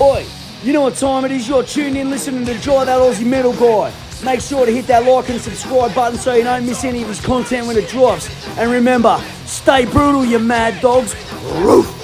Oi, you know what time it is? You're tuned in listening to Dry That Aussie Metal Guy. Make sure to hit that like and subscribe button so you don't miss any of his content when it drops. And remember, stay brutal, you mad dogs. Roof.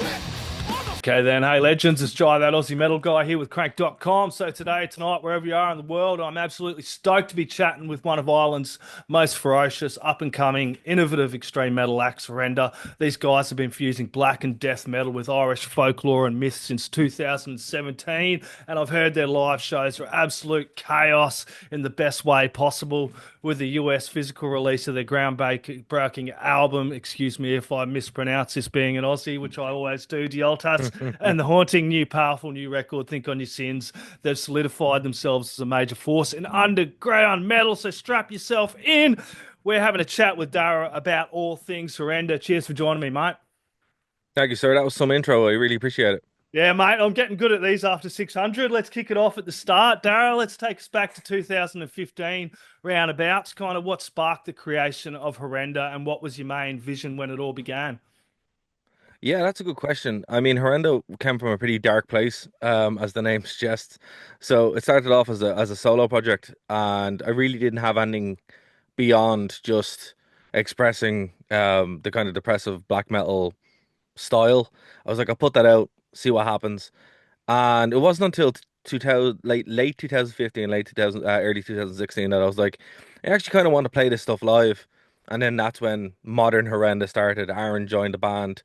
Okay then, hey legends, it's Jai, that Aussie metal guy here with Crank.com. So today, tonight, wherever you are in the world, I'm absolutely stoked to be chatting with one of Ireland's most ferocious, up-and-coming, innovative extreme metal acts, Horrenda. These guys have been fusing black and death metal with Irish folklore and myth since 2017, and I've heard their live shows are absolute chaos in the best way possible, with the US physical release of their groundbreaking album, excuse me if I mispronounce this being an Aussie, which I always do, Díoltas, and the haunting new powerful new record, Think on Your Sins. They've solidified themselves as a major force in underground metal, so strap yourself in. We're having a chat with Darragh about all things Horrenda. Cheers for joining me, mate. Thank you, sir. That was some intro. I really appreciate it. Yeah, mate, I'm getting good at these after 600. Let's kick it off at the start. Darragh, let's take us back to 2015 roundabouts. Kind of what sparked the creation of Horrenda and what was your main vision when it all began? Yeah, that's a good question. I mean, Horrendo came from a pretty dark place, as the name suggests. So it started off as a solo project, and I really didn't have anything beyond just expressing the kind of depressive black metal style. I was like, I'll put that out, see what happens. And it wasn't until 2000, late 2015, late 2000, early 2016 that I was like, I actually kind of want to play this stuff live. And then that's when Modern Horrenda started. Aaron joined the band,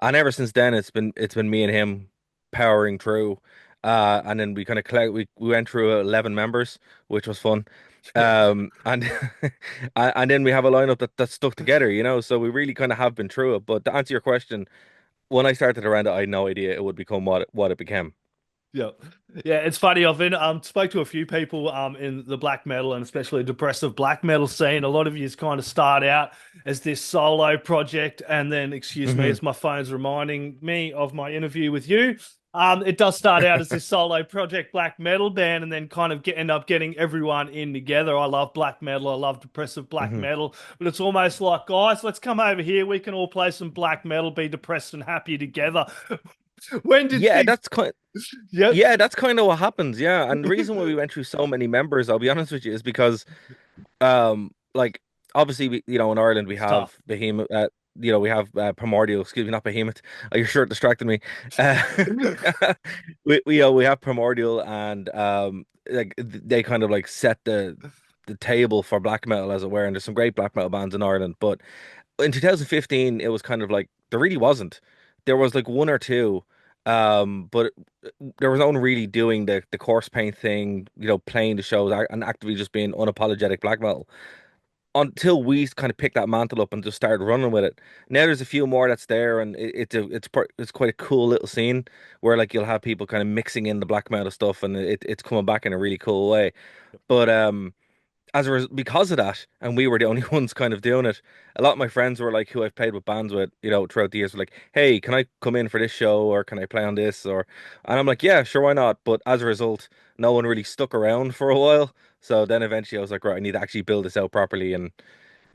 and ever since then it's been me and him powering through. And then we kind of we went through 11 members, which was fun. And and then we have a lineup that's stuck together, So we really kind of have been through it. But to answer your question, when I started Horrenda, I had no idea it would become what it became. Yeah, yeah, it's funny. I've been spoke to a few people in the black metal and especially depressive black metal scene. A lot of you kind of start out as this solo project, and then, excuse me, Hmm. as my phone's reminding me of my interview with you. It does start out as this solo project black metal band, and then kind of end up getting everyone in together. I love black metal. I love depressive black Hmm. metal, but it's almost like, guys, let's come over here. We can all play some black metal, be depressed and happy together. When did Yeah, things? Yep. that's kind of what happens. Yeah, and the reason why we went through so many members, I'll be honest with you, is because like obviously in Ireland we It's have tough. Behemoth. We have Primordial. Excuse me, not Behemoth. Your shirt distracted me. Uh, we have Primordial, and like they kind of like set the table for black metal, as it were. And there's some great black metal bands in Ireland, but in 2015 it was kind of like there really wasn't. There was like one or two, but there was no one really doing the corpse paint thing, playing the shows and actively just being unapologetic black metal until we kind of picked that mantle up and just started running with it. Now there's a few more that's there, and it's quite a cool little scene where like you'll have people kind of mixing in the black metal stuff, and it's coming back in a really cool way. But because of that, and we were the only ones kind of doing it, a lot of my friends were like, who I've played with bands with, throughout the years, were like, "Hey, can I come in for this show, or can I play on this?" And I'm like, "Yeah, sure, why not?" But as a result, no one really stuck around for a while. So then eventually, I was like, "Right, I need to actually build this out properly." And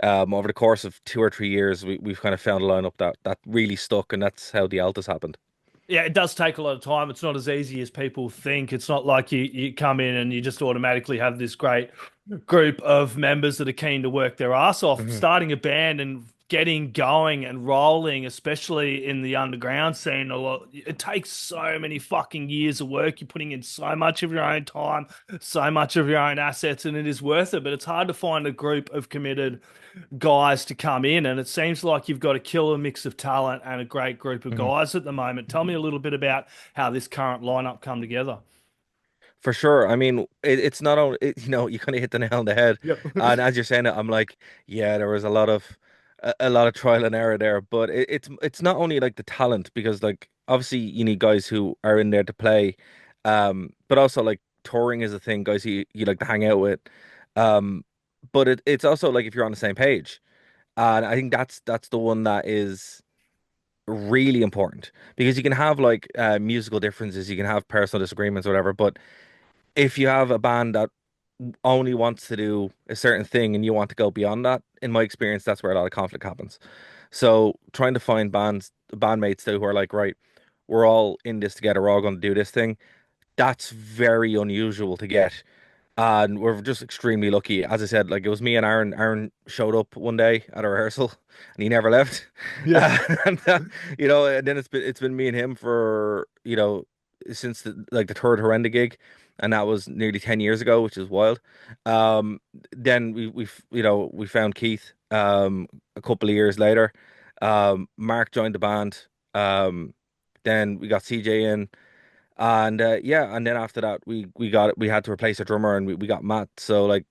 over the course of 2 or 3 years, we've kind of found a lineup that really stuck, and that's how the Altus happened. Yeah, it does take a lot of time. It's not as easy as people think. It's not like you come in and you just automatically have this great group of members that are keen to work their ass off. Hmm. Starting a band and getting going and rolling, especially in the underground scene, it takes so many fucking years of work. You're putting in so much of your own time, so much of your own assets, and it is worth it. But it's hard to find a group of committed guys to come in, and it seems like you've got a killer mix of talent and a great group of Hmm. guys at the moment. Tell me a little bit about how this current lineup come together. For sure. I mean, it's not only you kind of hit the nail on the head, Yep. and as you're saying it, I'm like, yeah, there was a lot of trial and error there, but it's not only like the talent, because like obviously you need guys who are in there to play, but also like touring is a thing, guys who you like to hang out with, um, but it's also like if you're on the same page, and I think that's the one that is really important, because you can have like musical differences, you can have personal disagreements, or whatever, but if you have a band that only wants to do a certain thing and you want to go beyond that, in my experience, that's where a lot of conflict happens. So trying to find bandmates who are like, right, we're all in this together, we're all going to do this thing. That's very unusual to get. And we're just extremely lucky. As I said, like it was me and Aaron. Aaron showed up one day at a rehearsal, and he never left. Yeah. And and then it's been me and him for since the third Horrenda gig, and that was nearly 10 years ago, which is wild. Um, then we found Keith a couple of years later. Mark joined the band. Then we got CJ in. And yeah, and then after that, we had to replace a drummer, and we got Matt. So like,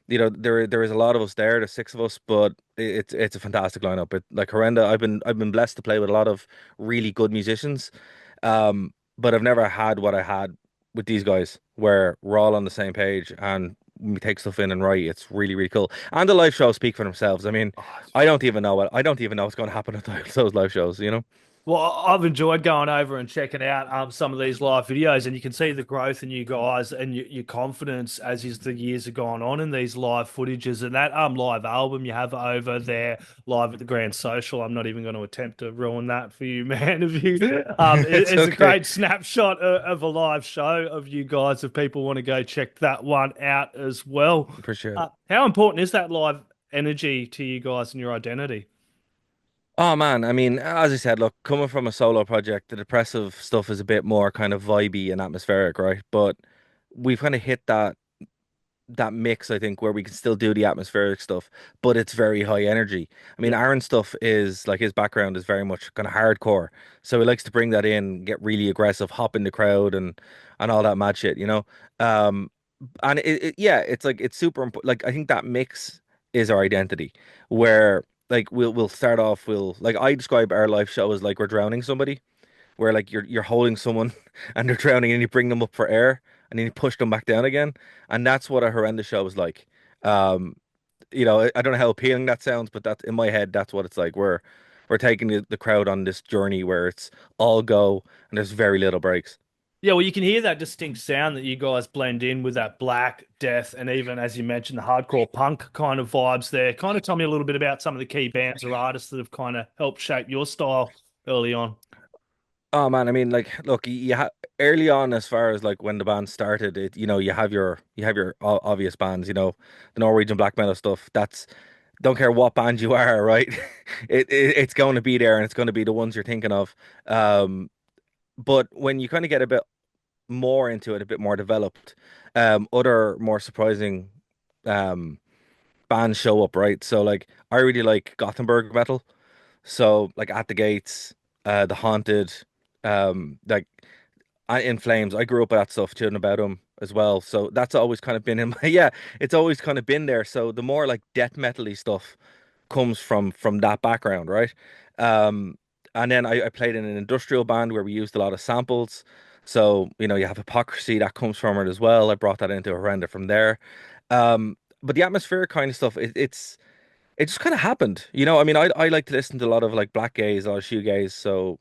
there is a lot of us there. There's six of us, but it's a fantastic lineup. Like Horrenda, I've been blessed to play with a lot of really good musicians, but I've never had what I had with these guys, where we're all on the same page and we take stuff in and write. It's really really cool, and the live shows speak for themselves. I mean, I don't even know what's going to happen at those live shows. Well, I've enjoyed going over and checking out some of these live videos, and you can see the growth in you guys and your confidence as is the years have gone on in these live footages and that live album you have over there live at the Grand Social. I'm not even going to attempt to ruin that for you, man. If you, It's it's a okay. great snapshot of a live show of you guys. If people want to go check that one out as well, Appreciate it. how important is that live energy to you guys and your identity? Oh man, I mean, as I said, look, coming from a solo project, the depressive stuff is a bit more kind of vibey and atmospheric, right? But we've kind of hit that mix, I think, where we can still do the atmospheric stuff, but it's very high energy. I mean, Yep. Aaron's stuff is like his background is very much kind of hardcore, so he likes to bring that in, get really aggressive, hop in the crowd, and all that mad shit. Um, and yeah, it's like it's super important. Like I think that mix is our identity, where like we'll start off, like I describe our live show as like we're drowning somebody, where like you're holding someone and they're drowning and you bring them up for air and then you push them back down again. And that's what a horrendous show is like. Um, I don't know how appealing that sounds, but that's in my head, that's what it's like. We're taking the crowd on this journey where it's all go and there's very little breaks. Yeah, well, you can hear that distinct sound that you guys blend in with that black, death, and even, as you mentioned, the hardcore punk kind of vibes there. Kind of tell me a little bit about some of the key bands or artists that have kind of helped shape your style early on. Oh man, I mean, like, look, you ha early on, as far as like when the band started, you have your obvious bands, the Norwegian black metal stuff. That's don't care what band you are, right? It's going to be there, and it's going to be the ones you're thinking of. Um, but when you kind of get a bit more into it, a bit more developed, other more surprising um bands show up, right? So like, I really like Gothenburg metal. So like At the Gates, The Haunted, like In Flames. I grew up with that stuff too and about them as well. So that's always kind of been in my yeah, it's always kind of been there. So the more like death metal-y stuff comes from that background, right? Um, and then I played in an industrial band where we used a lot of samples. So, you have hypocrisy that comes from it as well. I brought that into Horrenda from there. But the atmospheric kind of stuff, it just kind of happened. I mean, I like to listen to a lot of like black gaze, a lot of shoegaze. So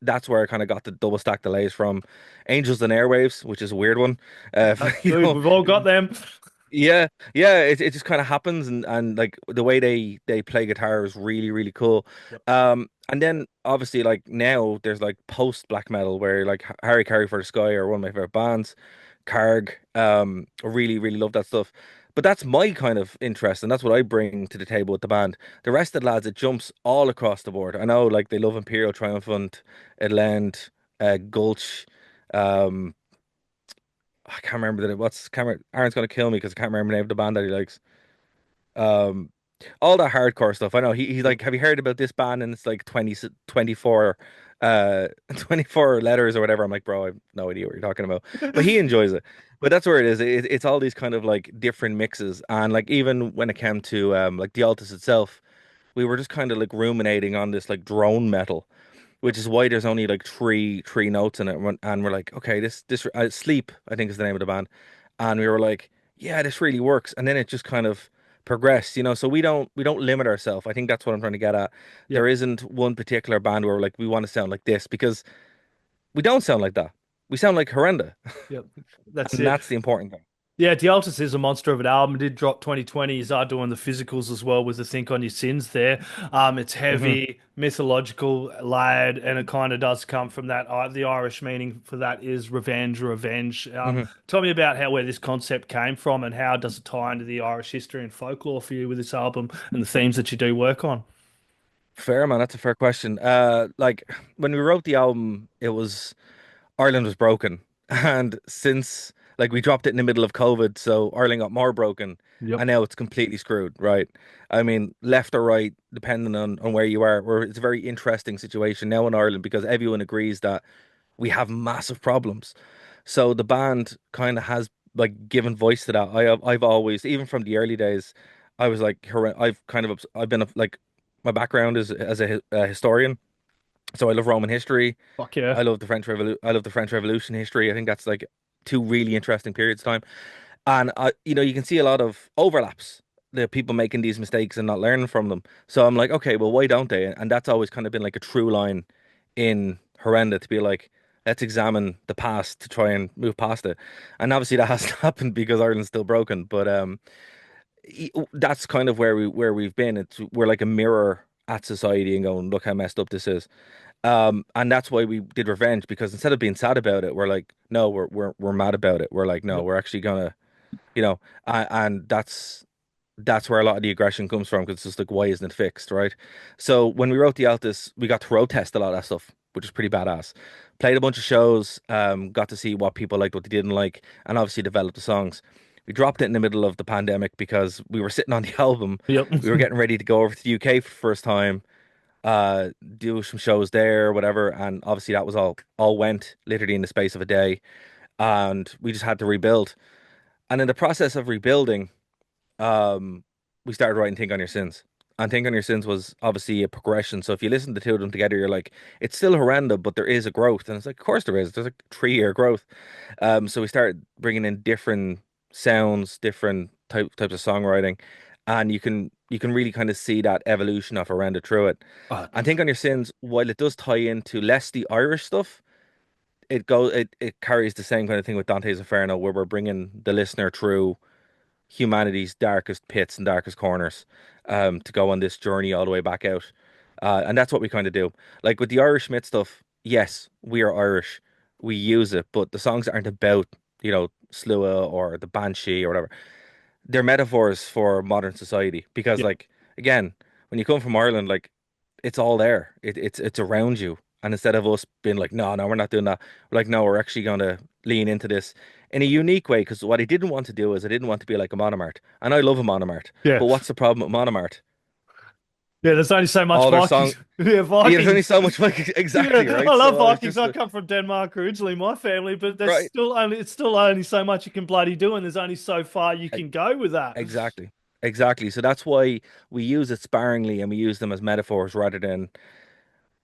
that's where I kind of got the double stack delays from. Angels and Airwaves, which is a weird one. Dude, we've all got them. Yeah, yeah, it just kind of happens, and like the way they play guitar is really really cool. Yep. And then obviously like now there's like post black metal where like Harry Carry for the Sky are one of my favorite bands. Karg, I really really love that stuff. But that's my kind of interest, and that's what I bring to the table with the band. The rest of the lads, it jumps all across the board. I know like they love Imperial Triumphant, Edland, Gulch. Um, I can't remember that. Aaron's gonna kill me because I can't remember the name of the band that he likes. Um, all that hardcore stuff. I know he's Yep. like, have you heard about this band? And it's like 24, 24 letters or whatever. I'm like, bro, I have no idea what you're talking about. But he enjoys it. But that's where it is. It's all these kind of like different mixes. And like even when it came to like Díoltas itself, we were just kind of like ruminating on this like drone metal, which is why there's only like three notes in it. And we're like, okay, this Sleep, I think is the name of the band, and we were like, yeah, this really works. And then it just kind of progressed, So we don't limit ourselves. I think that's what I'm trying to get at. There Yep. isn't one particular band where like we want to sound like this because we don't sound like that. We sound like Horrenda, Yep. That's and it. that's the important thing. Yeah, Díoltas is a monster of an album. It did drop 2020. He's doing the physicals as well with the Think on Your Sins there. It's Hmm. heavy, mythological, layered, and it kind of does come from that. The Irish meaning for that is revenge, revenge. Hmm. Tell me about how where this concept came from and how does it tie into the Irish history and folklore for you with this album and the themes that you do work on? Fair, man. That's a fair question. Like when we wrote the album, it was Ireland was broken, and since like we dropped it in the middle of COVID, so Ireland got more broken, Yep. and now it's completely screwed, right? I mean, left or right, depending on where you are, where it's a very interesting situation now in Ireland because everyone agrees that we have massive problems. So the band kind of has like given voice to that. I've always, even from the early days, I was like, I've kind of I've been like my background is as a historian, so I love Roman history. Fuck yeah. I love the French Revolution history. I think that's like two really interesting periods of time. And you can see a lot of overlaps. The people making these mistakes and not learning from them. So I'm like, okay, well, why don't they? And that's always kind of been like a true line in Horrenda to be like, let's examine the past to try and move past it. And obviously that hasn't happened because Ireland's still broken. But that's kind of where we've been. We're like a mirror at society and going, look how messed up this is. And that's why we did Revenge because instead of being sad about it, we're like, no, we're mad about it. We're like, no, Yep. we're actually gonna, and that's where a lot of the aggression comes from because it's just like, why isn't it fixed, right? So when we wrote the Altus, we got to road test a lot of that stuff, which is pretty badass. Played a bunch of shows, got to see what people liked, what they didn't like, and obviously developed the songs. We dropped it in the middle of the pandemic because we were sitting on the album. Yep. We were getting ready to go over to the UK for the first time, do some shows there, whatever, and obviously that was all went literally in the space of a day, and we just had to rebuild. And in the process of rebuilding, um, we started writing Think on Your Sins. And Think on Your Sins was obviously a progression. So if you listen to the two of them together, you're like, it's still horrendous, but there is a growth. And it's like, of course there is. There's like 3 year growth. So we started bringing in different sounds, different types of songwriting, and you can really kind of see that evolution of Horrenda through it. Uh, And Think on Your Sins, while it does tie into less the Irish stuff, it carries the same kind of thing with Dante's Inferno, where we're bringing the listener through humanity's darkest pits and darkest corners, to go on this journey all the way back out. And that's what we kind of do. Like with the Irish myth stuff, yes, we are Irish. We use it, but the songs aren't about, Slua or the Banshee or whatever. They're metaphors for modern society because, yep. like, again, when you come from Ireland, like, it's all there. It's around you. And instead of us being like, no, no, we're not doing that, we're like, no, we're actually going to lean into this in a unique way. Because what I didn't want to do is I didn't want to be like a Monomart. And I love a Monomart. Yeah. But what's the problem with Monomart? Yeah, there's only so much All their Vikings. song, Yeah, yeah, there's only Vikings. so much like exactly, Yeah, I right? love So I was Vikings. just I come from Denmark originally, my family, but there's right. still only it's still only so much you can bloody do, and there's only so far you E- can go with that. Exactly. Exactly. So that's why we use it sparingly and we use them as metaphors rather than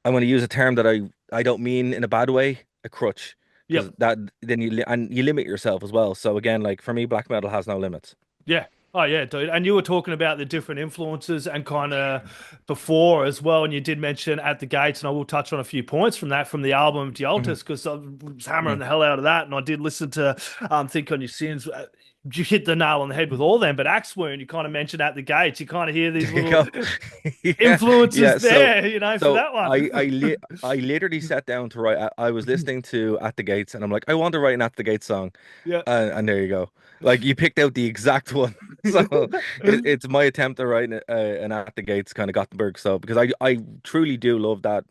I'm going to use a term that I don't mean in a bad way, a crutch, because Yep. that then you limit yourself as well. So again, like for me, black metal has no limits. Yeah. Oh yeah, dude. And you were talking about the different influences and kind of before as well, and you did mention At the Gates, and I will touch on a few points from that from the album Hmm. Díoltas because I was hammering Hmm. the hell out of that, and I did listen to Think on Your Sins. You hit the nail on the head with all them, but Axe Wound, you kind of mentioned At the Gates. You kind of hear these There you little go. Yeah, influences yeah. So there, for so that one. I literally sat down to write. I was listening to At the Gates, and I'm like, I want to write an At the Gates song, Yeah. and there you go. Like you picked out the exact one. So it's my attempt to write an At the Gates kind of Gothenburg. So because I truly do love that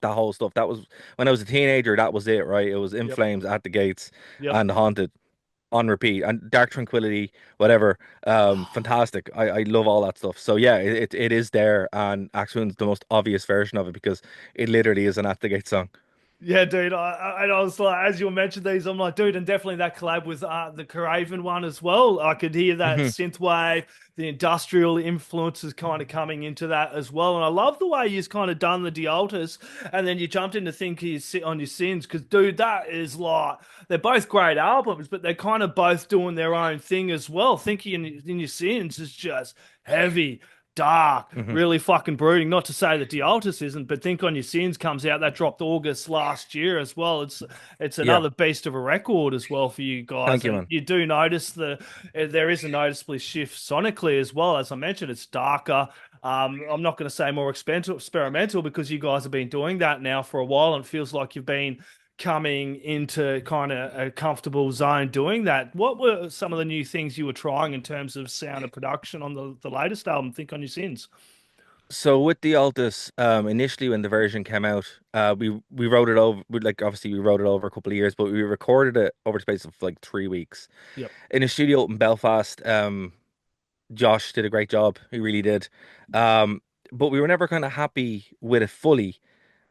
whole stuff. That was when I was a teenager. That was it, right? It was In Yep. Flames, At the Gates, Yep. and Haunted on repeat, and Dark Tranquility, whatever. Fantastic. I love all that stuff. So yeah, it is there, and Axwin's the most obvious version of it because it literally is an At the Gate song. Yeah, dude. I was like, as you mentioned these, I'm like, dude, and definitely that collab with the Craven one as well. I could hear that Hmm. synthwave, the industrial influences kind of coming into that as well. And I love the way you've kind of done the Díoltas, and then you jumped in to think you sit on your sins because, dude, that is like they're both great albums, but they're kind of both doing their own thing as well. Thinking in your sins is just heavy. dark, Hmm. really fucking brooding. Not to say that Díoltas isn't, but Think on Your Sins comes out. That dropped August last year as well. It's Yeah. another beast of a record as well for you Thank guys, you, and man. you do notice there is a noticeably shift sonically as well. As I mentioned, it's darker. I'm not going to say more experimental because you guys have been doing that now for a while, and it feels like you've been coming into kind of a comfortable zone doing that. What were some of the new things you were trying in terms of sound and production on the latest album, Think on Your Sins? So with the Altus, initially when the version came out, we wrote it over. Like obviously we wrote it over a couple of years, but we recorded it over the space of like 3 weeks Yep. in a studio up in Belfast. Josh did a great job. He really did. Um, but we were never kind of happy with it fully.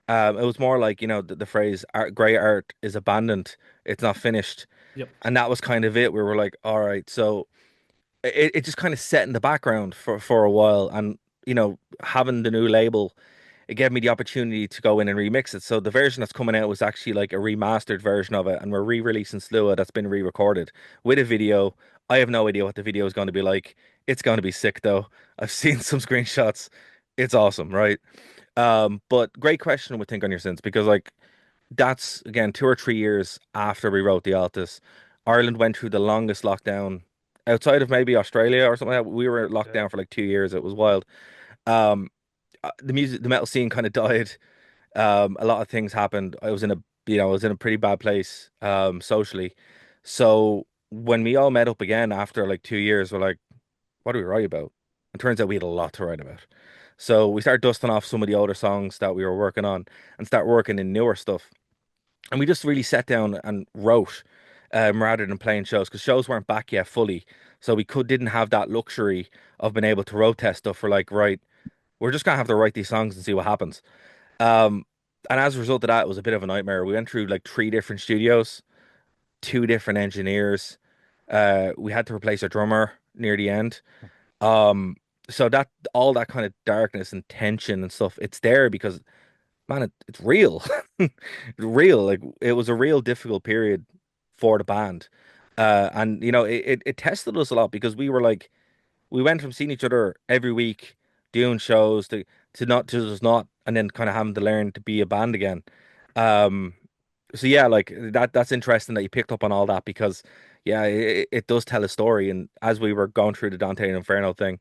It was more like, the phrase "gray art is abandoned. It's not finished," Yep. and that was kind of it. We were like, all right, so it just kind of set in the background for a while, and having the new label, it gave me the opportunity to go in and remix it. So the version that's coming out was actually like a remastered version of it, and we're re-releasing Slua that's been re-recorded with a video. I have no idea what the video is going to be like. It's going to be sick though. I've seen some screenshots. It's awesome, right? But great question with Think on Your Sins, because like that's again 2 or 3 years after we wrote the Altus. Ireland went through the longest lockdown outside of maybe Australia or something like that. We were locked Yeah. down for like 2 years. It was wild. Um, the metal scene kind of died. A lot of things happened. I was in a pretty bad place, socially. So when we all met up again after like 2 years, we're like, what do we write about? It turns out we had a lot to write about. So we started dusting off some of the older songs that we were working on and start working in newer stuff. And we just really sat down and wrote, rather than playing shows, because shows weren't back yet fully. So we didn't have that luxury of being able to road test stuff. We're like, right, we're just gonna have to write these songs and see what happens. Um, and as a result of that, it was a bit of a nightmare. We went through like 3 different studios, 2 different engineers. We had to replace our drummer near the end. Um, so that all that kind of darkness and tension and stuff, it's there because man, it's real. Real. Like it was a real difficult period for the band. And it tested us a lot because we went from seeing each other every week, doing shows to not to just not, and then kind of having to learn to be a band again. Um, so yeah, like that's interesting that you picked up on all that because yeah, it does tell a story. And as we were going through the Dante and Inferno thing,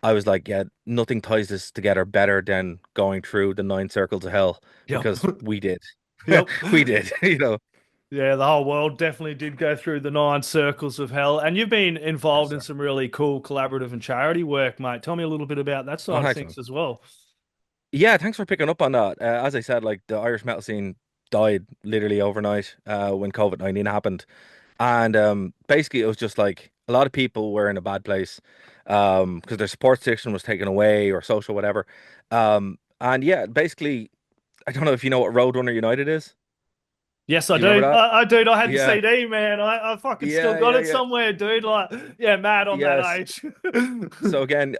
I was like, yeah, nothing ties this together better than going through the 9 circles of hell Yep. because we did. Yep. We did, Yeah, the whole world definitely did go through the 9 circles of hell. And you've been Yes, involved in sir. some really cool collaborative and charity work, mate. Tell me a little bit about that Oh, side of thanks, man. things as well. Yeah, thanks for picking up on that. As I said, like the Irish metal scene died literally overnight when COVID-19 happened. And basically it was just like a lot of people were in a bad place because their support system was taken away or social whatever. And yeah, basically I don't know if you know what Roadrunner United is. Yes, I Do you remember do. that? I do. I had the Yeah. CD, man. I fucking still Yeah, got yeah, it yeah. somewhere, dude. Like, yeah, mad on that Yes. age. So again,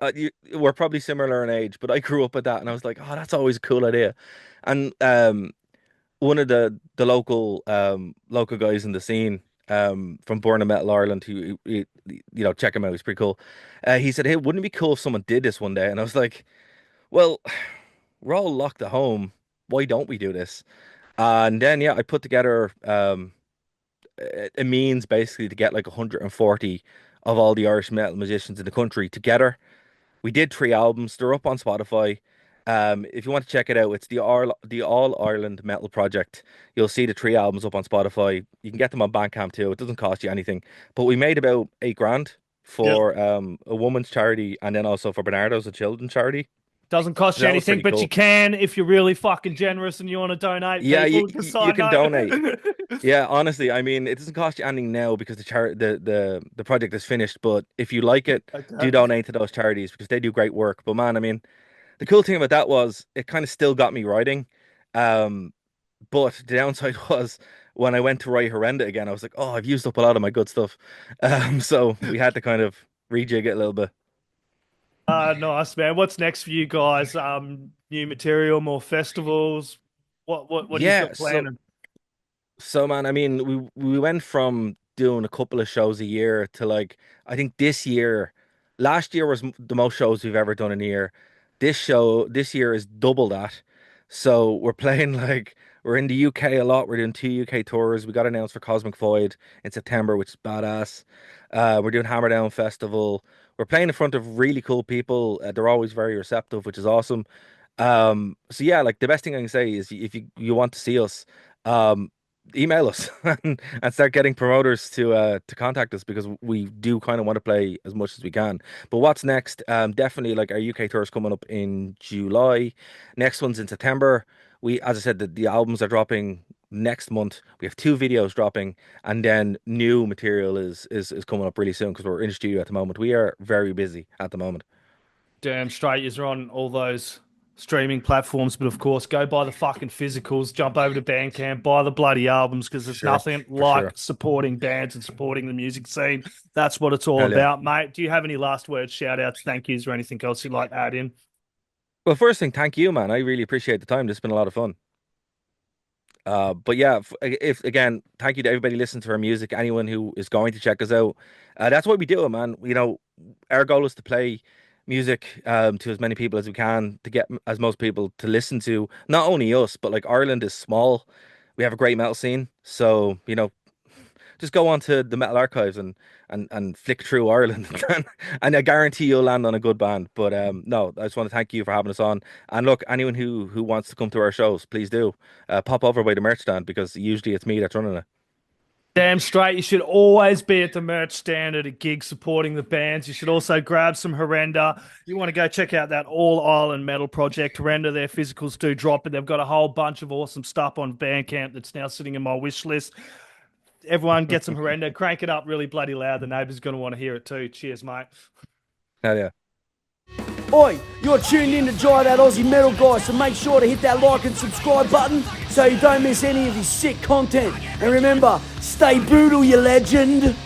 we're probably similar in age, but I grew up with that, and I was like, "Oh, that's always a cool idea." And one of the local guys in the scene, from Born in Metal Ireland, check him out, he's pretty cool. He said, "Hey, wouldn't it be cool if someone did this one day?" And I was like, "Well, we're all locked at home. Why don't we do this?" And then yeah, I put together a means basically to get like 140 of all the Irish metal musicians in the country together. We did 3 albums. They're up on Spotify. If you want to check it out, it's the All Ireland Metal Project. You'll see the 3 albums up on Spotify. You can get them on Bandcamp too. It doesn't cost you anything. But we made about 8 grand Yep. for a woman's charity and then also for Bernardo's, a children's charity. Doesn't cost So you that was anything, pretty but you cool. can if you're really fucking generous and you want to donate, Yeah, people. Just you side can note. donate. Yeah, honestly, I mean, it doesn't cost you anything now because the project is finished. But if you like it, do Okay. donate to those charities because they do great work. But man, I mean, the cool thing about that was it kind of still got me writing. Um, but the downside was when I went to write Horrenda again, I was like, oh, I've used up a lot of my good stuff. So we had to kind of rejig it a little bit. Nice, man. What's next for you guys? New material, more festivals. What do you Yeah, got planning? so man, I mean, we went from doing a couple of shows a year to like I think this year. Last year was the most shows we've ever done in a year. This year is double that. So we're playing like we're in the UK a lot. We're doing 2 UK tours. We got announced for Cosmic Void in September, which is badass. We're doing Hammerdown Festival. We're playing in front of really cool people. They're always very receptive, which is awesome. So yeah, like the best thing I can say is if you want to see us, um, email us and start getting promoters to contact us because we do kind of want to play as much as we can. But what's next? Definitely like our UK tour is coming up in July. Next one's in September. As I said, the albums are dropping next month. We have 2 videos dropping, and then new material is coming up really soon because we're in the studio at the moment. We are very busy at the moment. Damn straight, you're on all those streaming platforms, but of course, go buy the fucking physicals, jump over to Bandcamp, buy the bloody albums, because there's Sure, nothing for like sure. supporting bands and supporting the music scene. That's what it's all Hell yeah. about, mate. Do you have any last words, shout outs, thank yous, or anything else you'd like to add in? Well, first thing, thank you, man. I really appreciate the time. This has been a lot of fun. But yeah, if again, thank you to everybody listening to our music, anyone who is going to check us out. That's why we do it, man. You know, our goal is to play music to as many people as we can to get as most people to listen to not only us, but like Ireland is small. We have a great metal scene, so you know, just go on to the Metal Archives and flick through Ireland, and I guarantee you'll land on a good band. But no, I just want to thank you for having us on. And look, anyone who wants to come to our shows, please do pop over by the merch stand because usually it's me that's running it. Damn straight, you should always be at the merch stand at a gig supporting the bands. You should also grab some Horrenda. You want to go check out that All Island Metal project. Horrenda, their physicals do drop, and they've got a whole bunch of awesome stuff on Bandcamp that's now sitting in my wish list. Everyone get some Horrenda, crank it up really bloody loud. The neighbours going to want to hear it too. Cheers, mate. Hell yeah. Oi, you're tuned in to Jai That Aussie Metal Guy, so make sure to hit that like and subscribe button so you don't miss any of his sick content. And remember, stay brutal, you legend.